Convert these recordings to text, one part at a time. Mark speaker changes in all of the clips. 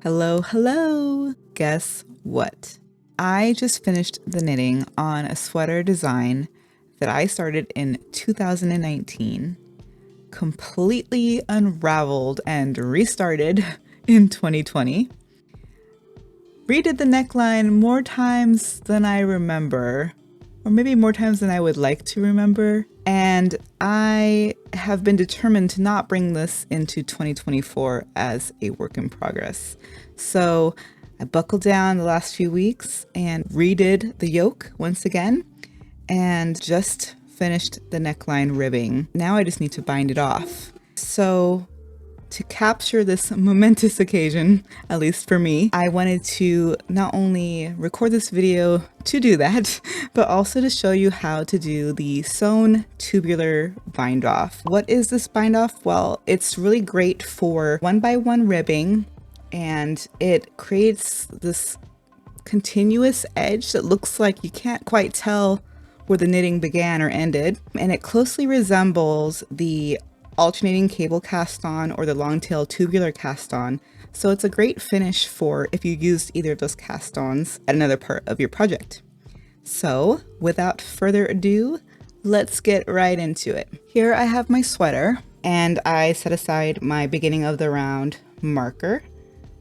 Speaker 1: Hello, hello! Guess what? I just finished the knitting on a sweater design that I started in 2019, completely unraveled and restarted in 2020. Redid the neckline more times than I remember, or maybe more times than I would like to remember. And I have been determined to not bring this into 2024 as a work in progress. So I buckled down the last few weeks and redid the yoke once again and just finished the neckline ribbing. Now I just need to bind it off. So to capture this momentous occasion, at least for me, I wanted to not only record this video to do that, but also to show you how to do the Sewn Tubular bind off. What is this bind off? Well, it's really great for 1x1 ribbing, and it creates this continuous edge that looks like you can't quite tell where the knitting began or ended, and it closely resembles the alternating cable cast on or the long tail tubular cast on. So it's a great finish for if you used either of those cast ons at another part of your project. So without further ado, let's get right into it. Here I have my sweater, and I set aside my beginning of the round marker,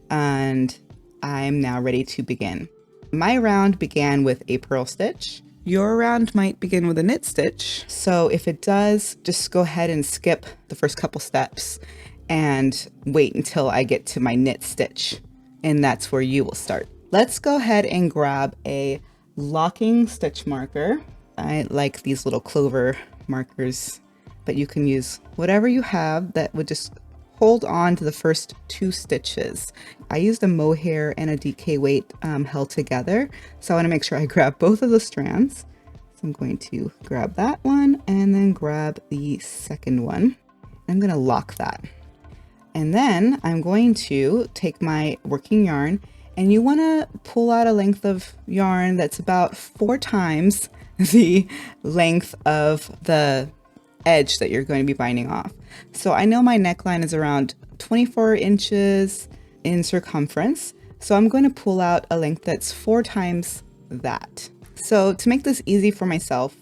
Speaker 1: and I'm now ready to begin. My round began with a purl stitch. Your round might begin with a knit stitch, so if it does, just go ahead and skip the first couple steps and wait until I get to my knit stitch, and that's where you will start. Let's go ahead and grab a locking stitch marker. I like these little clover markers, but you can use whatever you have that would just hold on to the first two stitches. I used a mohair and a DK weight held together, so I want to make sure I grab both of the strands. So I'm going to grab that one and then grab the second one. I'm going to lock that. And then I'm going to take my working yarn, and you want to pull out a length of yarn that's about 4 times the length of the edge that you're going to be binding off. So I know my neckline is around 24 inches in circumference, so I'm going to pull out a length that's 4 times that. So to make this easy for myself,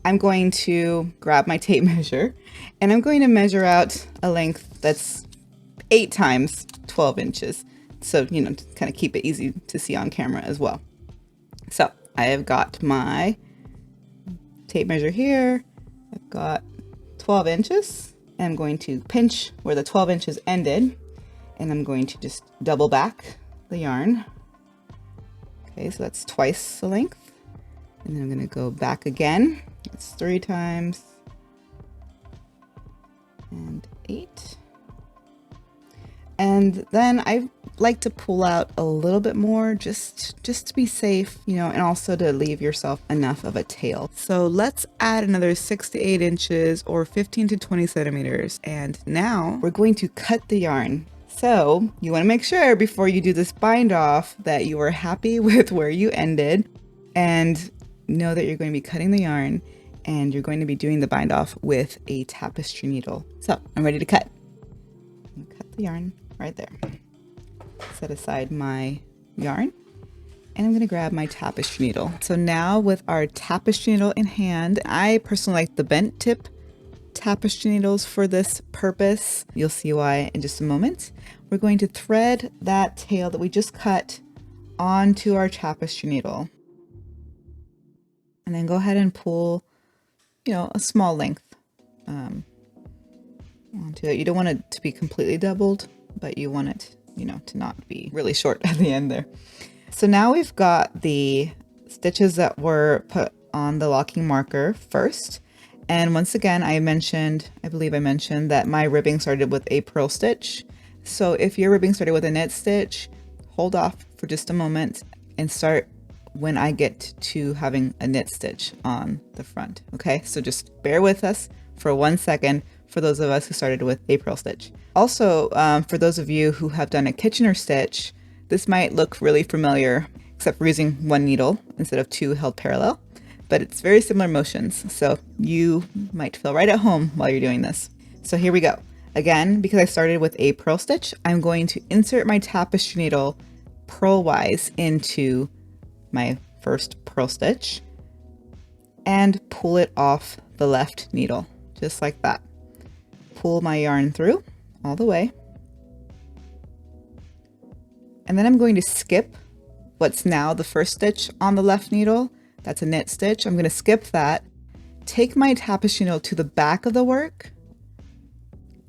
Speaker 1: I'm going to grab my tape measure, and I'm going to measure out a length that's 8 times 12 inches. So, you know, to kind of keep it easy to see on camera as well. So I have got my tape measure here. I've got 12 inches. I'm going to pinch where the 12 inches ended, and I'm going to just double back the yarn. Okay, so that's twice the length. And then I'm going to go back again. That's 3 times and 8. And then I like to pull out a little bit more just to be safe, you know, and also to leave yourself enough of a tail. So let's add another 6 to 8 inches or 15 to 20 centimeters. And now we're going to cut the yarn. So you want to make sure before you do this bind off that you are happy with where you ended, and know that you're going to be cutting the yarn, and you're going to be doing the bind off with a tapestry needle. So I'm ready to cut. Cut the yarn right there. Set aside my yarn, and I'm going to grab my tapestry needle. So now with our tapestry needle in hand, I personally like the bent tip tapestry needles for this purpose. You'll see why in just a moment. We're going to thread that tail that we just cut onto our tapestry needle, and then go ahead and pull, you know, a small length onto it. You don't want it to be completely doubled, but you want it, you know, to not be really short at the end there. So now we've got the stitches that were put on the locking marker first. And once again, I believe I mentioned that my ribbing started with a purl stitch. So if your ribbing started with a knit stitch, hold off for just a moment and start when I get to having a knit stitch on the front. Okay, so just bear with us for 1 second for those of us who started with a purl stitch. Also, for those of you who have done a Kitchener stitch, this might look really familiar, except for using 1 needle instead of 2 held parallel, but it's very similar motions. So you might feel right at home while you're doing this. So here we go. Again, because I started with a purl stitch, I'm going to insert my tapestry needle purlwise into my first purl stitch and pull it off the left needle, just like that. Pull my yarn through all the way. And then I'm going to skip what's now the first stitch on the left needle. That's a knit stitch. I'm going to skip that, take my tapestry needle to the back of the work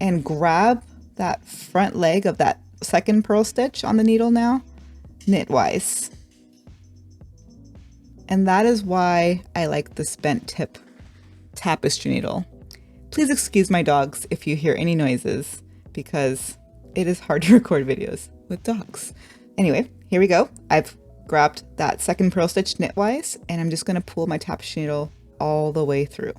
Speaker 1: and grab that front leg of that second purl stitch on the needle now, knitwise. And that is why I like this bent tip tapestry needle. Please excuse my dogs if you hear any noises, because it is hard to record videos with dogs. Anyway, here we go. I've grabbed that second purl stitch knitwise, and I'm just going to pull my tapestry needle all the way through.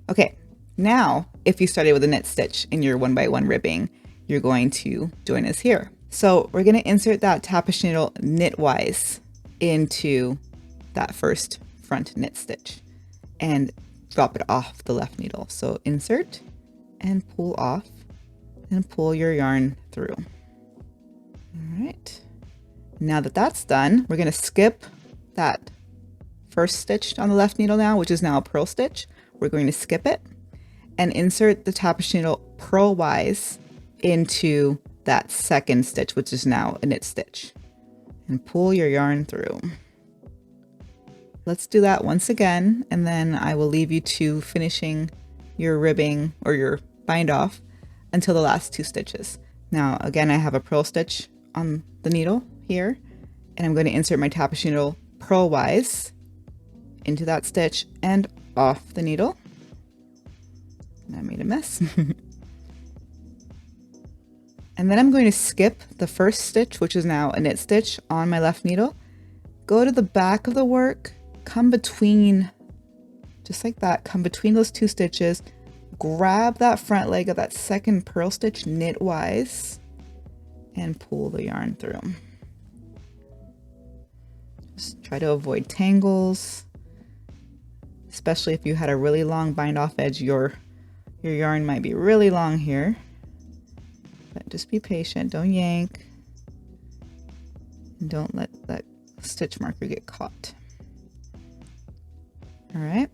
Speaker 1: Okay, now if you started with a knit stitch in your 1x1 ribbing, you're going to join us here. So we're going to insert that tapestry needle knitwise into that first front knit stitch and drop it off the left needle. So insert and pull off and pull your yarn through. All right. Now that that's done, we're going to skip that first stitch on the left needle now, which is now a purl stitch. We're going to skip it and insert the tapestry needle purlwise into that second stitch, which is now a knit stitch, and pull your yarn through. Let's do that once again, and then I will leave you to finishing your ribbing or your bind off until the last two stitches. Now, again, I have a purl stitch on the needle here, and I'm going to insert my tapestry needle purlwise into that stitch and off the needle. And I made a mess. And then I'm going to skip the first stitch, which is now a knit stitch on my left needle, go to the back of the work, come between, just like that, come between those two stitches, grab that front leg of that second purl stitch knitwise, and pull the yarn through. Just try to avoid tangles, especially if you had a really long bind off edge. Your yarn might be really long here, but just be patient, don't yank, and don't let that stitch marker get caught. All right,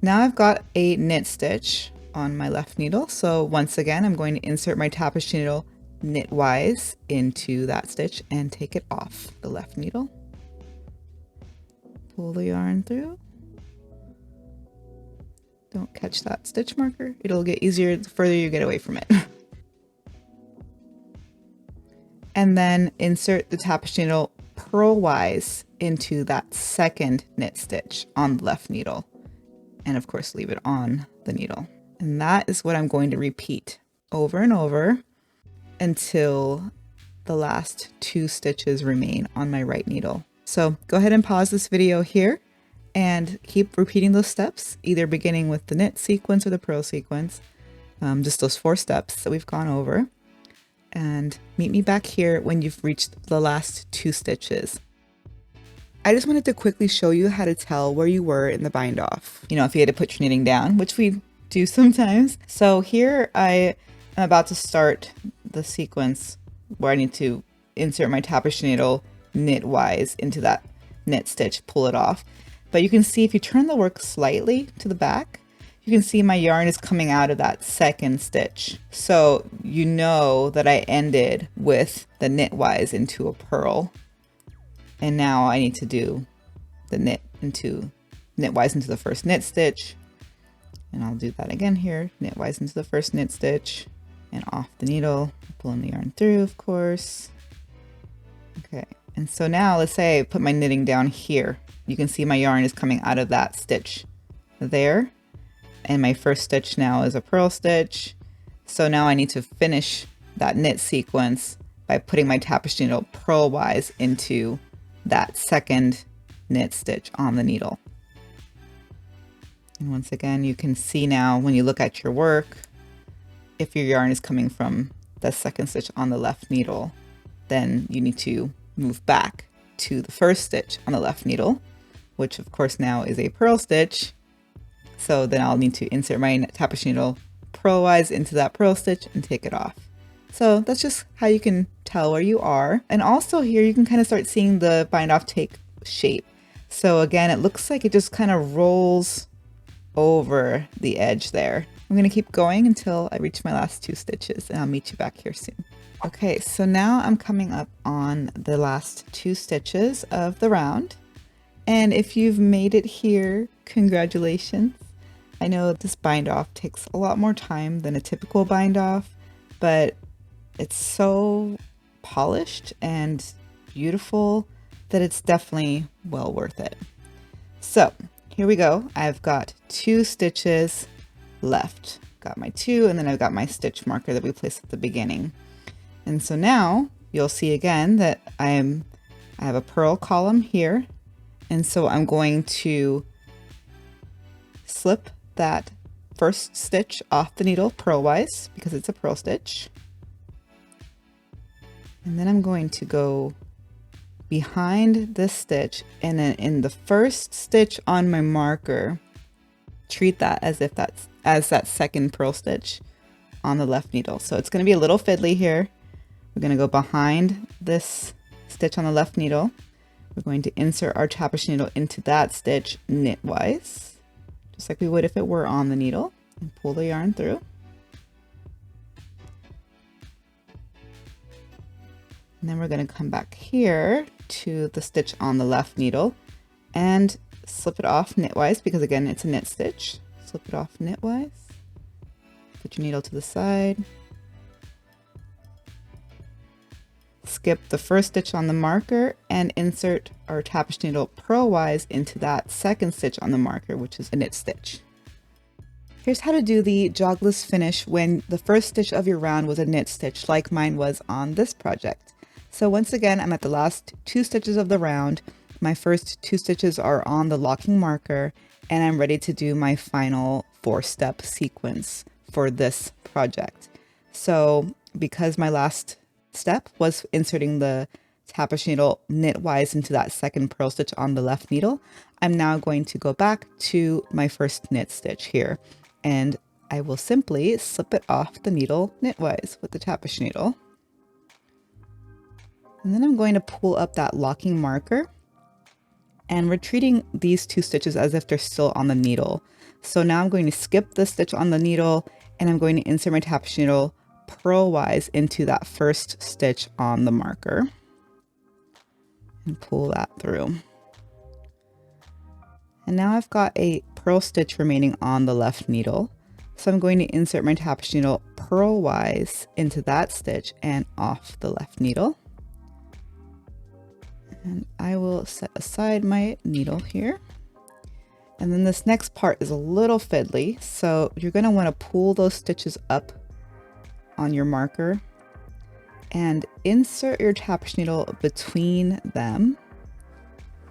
Speaker 1: now I've got a knit stitch on my left needle. So once again, I'm going to insert my tapestry needle knitwise into that stitch and take it off the left needle. Pull the yarn through. Don't catch that stitch marker. It'll get easier the further you get away from it. And then insert the tapestry needle purlwise into that second knit stitch on the left needle. And of course, leave it on the needle. And that is what I'm going to repeat over and over until the last two stitches remain on my right needle. So go ahead and pause this video here and keep repeating those steps, either beginning with the knit sequence or the purl sequence, just those 4 steps that we've gone over. And meet me back here when you've reached the last 2 stitches. I just wanted to quickly show you how to tell where you were in the bind off. You know, if you had to put your knitting down, which we do sometimes. So here I am about to start the sequence where I need to insert my tapestry needle knitwise into that knit stitch, pull it off. But you can see if you turn the work slightly to the back, you can see my yarn is coming out of that second stitch. So you know that I ended with the knitwise into a purl. And now I need to do the knitwise into the first knit stitch. And I'll do that again here, knitwise into the first knit stitch and off the needle, pulling the yarn through, of course. Okay, and so now let's say I put my knitting down here. You can see my yarn is coming out of that stitch there. And my first stitch now is a purl stitch. So now I need to finish that knit sequence by putting my tapestry needle purlwise into that second knit stitch on the needle. And once again, you can see now when you look at your work, if your yarn is coming from the second stitch on the left needle, then you need to move back to the first stitch on the left needle, which of course now is a purl stitch. So then I'll need to insert my tapestry needle purlwise into that purl stitch and take it off. So that's just how you can tell where you are. And also here you can kind of start seeing the bind off take shape. So again, it looks like it just kind of rolls over the edge there. I'm going to keep going until I reach my last 2 stitches, and I'll meet you back here soon. Okay, so now I'm coming up on the last 2 stitches of the round. And if you've made it here, congratulations. I know this bind off takes a lot more time than a typical bind off, but it's so polished and beautiful that it's definitely well worth it. So here we go. I've got 2 stitches left. Got my 2, and then I've got my stitch marker that we placed at the beginning. And so now you'll see again that I have a purl column here. And so I'm going to slip that first stitch off the needle purlwise because it's a purl stitch. And then I'm going to go behind this stitch, and then in the first stitch on my marker, treat that as if that's that second purl stitch on the left needle. So it's going to be a little fiddly here. We're going to go behind this stitch on the left needle. We're going to insert our tapestry needle into that stitch knitwise, just like we would if it were on the needle, and pull the yarn through. And then we're going to come back here to the stitch on the left needle and slip it off knitwise, because again, it's a knit stitch. Slip it off knitwise. Put your needle to the side. Skip the first stitch on the marker and insert our tapestry needle purlwise into that second stitch on the marker, which is a knit stitch. Here's how to do the jogless finish when the first stitch of your round was a knit stitch, like mine was on this project. So once again, I'm at the last 2 stitches of the round. My first 2 stitches are on the locking marker, and I'm ready to do my final 4-step sequence for this project. So because my last step was inserting the tapestry needle knitwise into that second purl stitch on the left needle, I'm now going to go back to my first knit stitch here, and I will simply slip it off the needle knitwise with the tapestry needle. And then I'm going to pull up that locking marker, and we're treating these 2 stitches as if they're still on the needle. So now I'm going to skip the stitch on the needle, and I'm going to insert my tapestry needle purlwise into that first stitch on the marker and pull that through. And now I've got a purl stitch remaining on the left needle. So I'm going to insert my tapestry needle purlwise into that stitch and off the left needle. And I will set aside my needle here. And then this next part is a little fiddly, so you're going to want to pull those stitches up on your marker and insert your tapestry needle between them,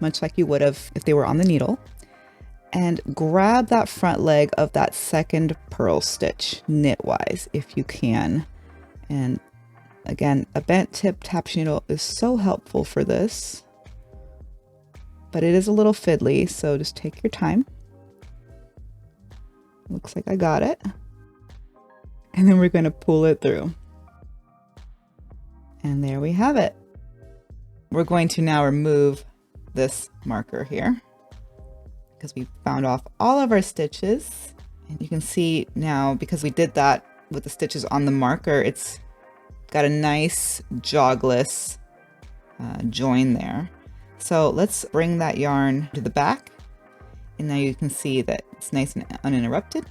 Speaker 1: much like you would have if they were on the needle, and grab that front leg of that second purl stitch knitwise if you can. And again, a bent tip tapestry needle is so helpful for this, but it is a little fiddly, so just take your time. Looks like I got it. And then we're going to pull it through. And there we have it. We're going to now remove this marker here because we found off all of our stitches. And you can see now, because we did that with the stitches on the marker, it's got a nice jogless join there. So let's bring that yarn to the back. And now you can see that it's nice and uninterrupted.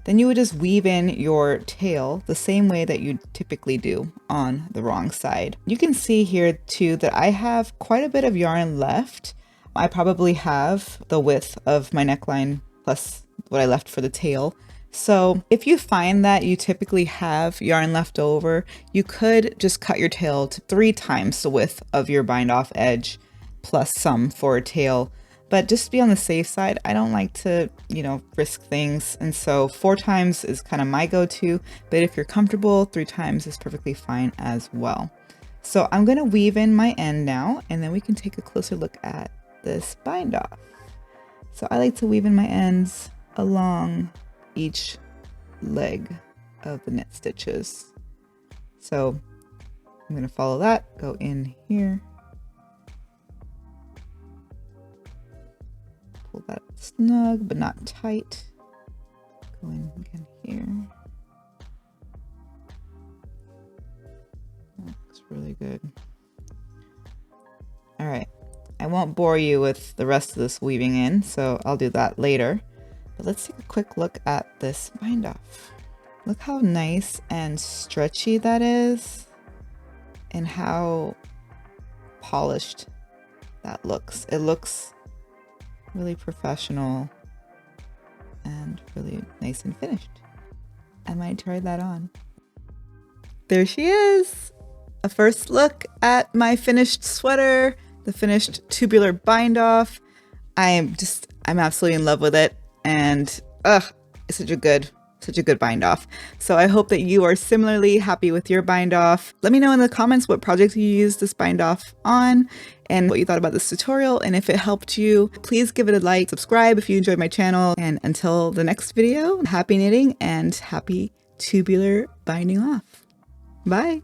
Speaker 1: Then you would just weave in your tail the same way that you typically do on the wrong side. You can see here too that I have quite a bit of yarn left. I probably have the width of my neckline plus what I left for the tail. So if you find that you typically have yarn left over, you could just cut your tail to 3 times the width of your bind off edge plus some for a tail. But just to be on the safe side, I don't like to, risk things. And so 4 times is kind of my go-to, but if you're comfortable, 3 times is perfectly fine as well. So I'm going to weave in my end now, and then we can take a closer look at this bind off. So I like to weave in my ends along each leg of the knit stitches. So I'm going to follow that, go in here, pull that snug but not tight, go in again here. That looks really good. All right, I won't bore you with the rest of this weaving in, so I'll do that later. But let's take a quick look at this bind off. Look how nice and stretchy that is, and how polished that looks. It looks really professional and really nice and finished. I might try that on. There she is! A first look at my finished sweater, the finished tubular bind off. I'm absolutely in love with it, and it's such a good bind off. So I hope that you are similarly happy with your bind off. Let me know in the comments what projects you used this bind off on and what you thought about this tutorial. And if it helped you, please give it a like, subscribe if you enjoyed my channel. And until the next video, happy knitting and happy tubular binding off. Bye.